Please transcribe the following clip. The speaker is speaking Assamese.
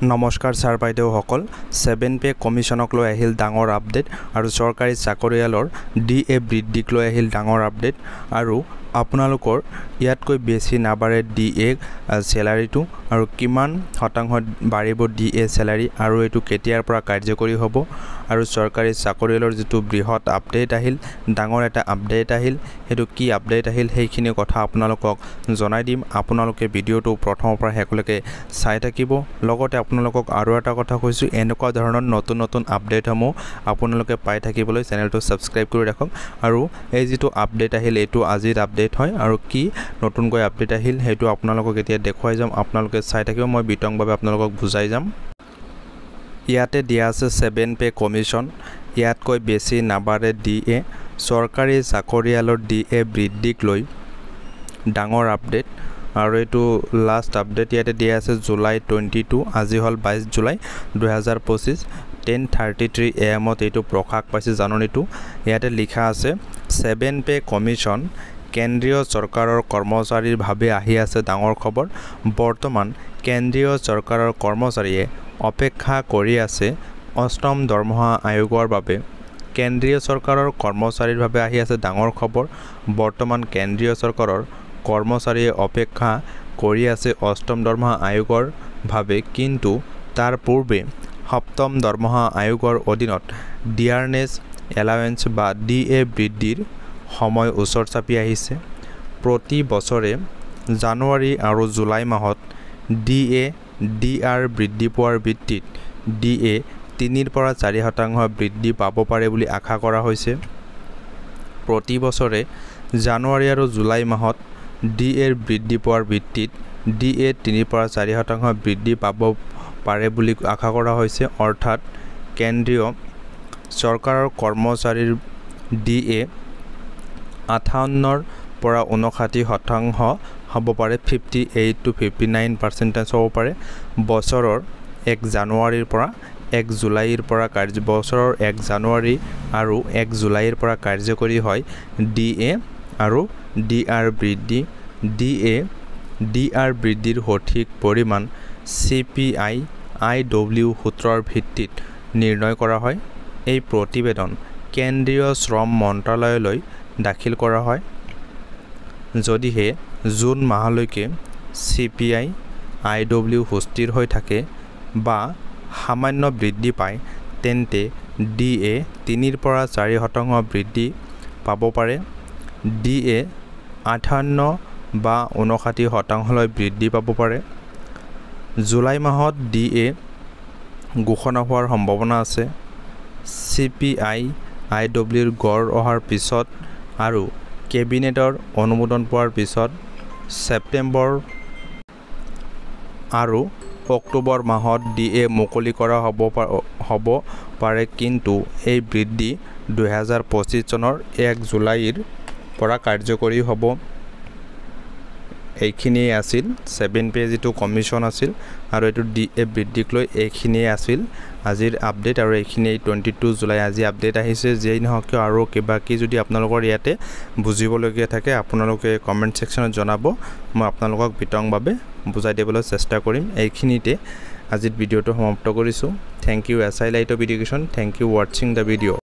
নমস্কাৰ ছাৰ বাইদেউসকল 7 পে কমিশনক লৈ আহিল ডাঙৰ আপডেট আৰু চৰকাৰী চাকৰিয়ালৰ ডিএ বৃদ্ধিক লৈ আহিল ডাঙৰ আপডেট আৰু আপোনালোকৰ ইয়াতকৈ বেছি নাবাৰে ডিএ স্যালাৰিটো আৰু কিমান শতাংশ বাঢ়িব ডিএ স্যালাৰি আৰু এটো কেতিয়াৰ পৰা কাৰ্যকৰী হ'ব আৰু চৰকাৰী চাকৰিয়ালৰ যেটো বৃহৎ আপডেট আহিল ডাঙৰ এটা আপডেট আহিল এটো কি আপডেট আহিল সেইখিনি কথা আপোনালোকক জনাই দিম আপোনালোকে ভিডিওটো প্ৰথমৰ পৰা শেষলৈকে চাই থাকিব লগতে আপোনালোকক আৰু এটা কথা কৈছো এনেকুৱা ধৰণৰ নতুন নতুন আপডেটসমূহ আপোনালোকে পাই থাকিবলৈ চেনেলটো সাবস্ক্ৰাইব কৰি ৰাখক আৰু এই যেটো আপডেট আহিল এটো আজিৰ আপডেট হয় আৰু কি নতুনকৈ আপডেট আহিল হেতু আপোনালোকক এতিয়া দেখুৱাই যাম আপোনালোকে চাই থাকিব মই বিতংভাৱে আপোনালোকক বুজাই যাম ইয়াতে দিয়া আছে 7 পে কমিশন ইয়াতকৈ বেছি নাবাৰে ডিএ চৰকাৰী চাকৰিয়ালৰ ডিএ বৃদ্ধিক লৈ ডাঙৰ আপডেট আৰু এটো লাষ্ট আপডেট ইয়াতে দিয়া আছে জুলাই 22 আজি হল 22 জুলাই 2025 10:33 AM এটো প্ৰকাশ পাইছে জাননীটো ইয়াতে লিখা আছে 7 পে কমিশন কেন্দ্ৰীয় চৰকাৰৰ কৰ্মচাৰীৰ ভাবে আহি আছে ডাঙৰ খবৰ বৰ্তমান কেন্দ্ৰীয় চৰকাৰৰ কৰ্মচাৰীয়ে অপেক্ষা কৰি আছে অষ্টম দৰমহা আয়োগৰ বাবে কেন্দ্ৰীয় চৰকাৰৰ কৰ্মচাৰীৰ ভাবে আহি আছে ডাঙৰ খবৰ বৰ্তমান কেন্দ্ৰীয় চৰকাৰৰ কৰ্মচাৰীয়ে অপেক্ষা কৰি আছে অষ্টম দৰমহা আয়োগৰ ভাবে কিন্তু তাৰ পূৰ্বে সপ্তম দৰমহা আয়োগৰ অধীনত ডিয়াৰনেছ এলাউন্স বা ডিএ বৃদ্ধিৰ সময় ওচৰ চাপি আহিছে প্ৰতি বছৰে জানুৱাৰী আৰু জুলাই মাহত ডিআৰ বৃদ্ধি পোৱাৰ ভিত্তিত ডিএ 3 পৰা 4% বৃদ্ধি পাব পাৰে বুলি আশা কৰা হৈছে প্ৰতি বছৰে জানুৱাৰী আৰু জুলাই মাহত ডিএৰ বৃদ্ধি পোৱাৰ ভিত্তিত ডিএ 3 পৰা 4% বৃদ্ধি পাব পাৰে বুলি আশা কৰা হৈছে অৰ্থাৎ কেন্দ্ৰীয় চৰকাৰৰ কৰ্মচাৰীৰ ডিএ 58 পৰা 59% হ'ব পাৰে 58 to 59% হ'ব পাৰে বছৰৰ 1 জানুৱাৰীৰ পৰা 1 জুলাইৰ পৰা বছৰৰ 1 জানুৱাৰী আৰু 1 জুলাইৰ পৰা কাৰ্যকৰী হয় ডিএ আৰু ডিআৰ বৃদ্ধি ডিআৰ বৃদ্ধিৰ সঠিক পৰিমাণ সিপিআই আইডব্লিউ সূত্ৰৰ ভিত্তিত নিৰ্ণয় কৰা হয় এই প্ৰতিবেদন কেন্দ্ৰীয় শ্ৰম মন্ত্ৰালয়লৈ দাখিল কৰা হয় যদিহে জুন মাহলৈকে সিপিআই আইডব্লিউ সুস্থিৰ হৈ থাকে বা সামান্য বৃদ্ধি পায় তেন্তে ডিএ 3 পৰা 4% বৃদ্ধি পাব পাৰে ডিএ 58 বা 59% লৈ বৃদ্ধি পাব পাৰে জুলাই মাহত ডিএ ঘোষণা হোৱাৰ সম্ভাৱনা আছে সিপিআই আইডব্লিউৰ গড় অহাৰ পিছত আৰু কেবিনেটৰ অনুমোদন পোৱাৰ পিছত সেপ্টেম্বৰ আৰু অক্টোবৰ মাহত ডিএ মুকলি কৰা হ'ব পাৰে কিন্তু এই বৃদ্ধি 2025 চনৰ 1 জুলাইৰ পৰা কাৰ্যকৰী হ'ব এইখিনি আছিল 7 পে যেটো কমিশন আছিল আৰু এটো ডিএ বৃদ্ধিক লৈ এইখিনি আছিল আজিৰ আপডেট আৰু এইখিনি 22 জুলাই আজি আপডেট আহিছে যেই নহক আৰু কিবা কি যদি আপোনালোকৰ ইয়াতে বুজিবলগীয়া থাকে আপোনালোকে কমেন্ট সেকশনত জনাব মই আপোনালোকক বিতংভাৱে বুজাই দিবলৈ চেষ্টা কৰিম এইখিনিতে আজিৰ ভিডিওটো সমাপ্ত কৰিছো thank you SI light of education thank you watching the video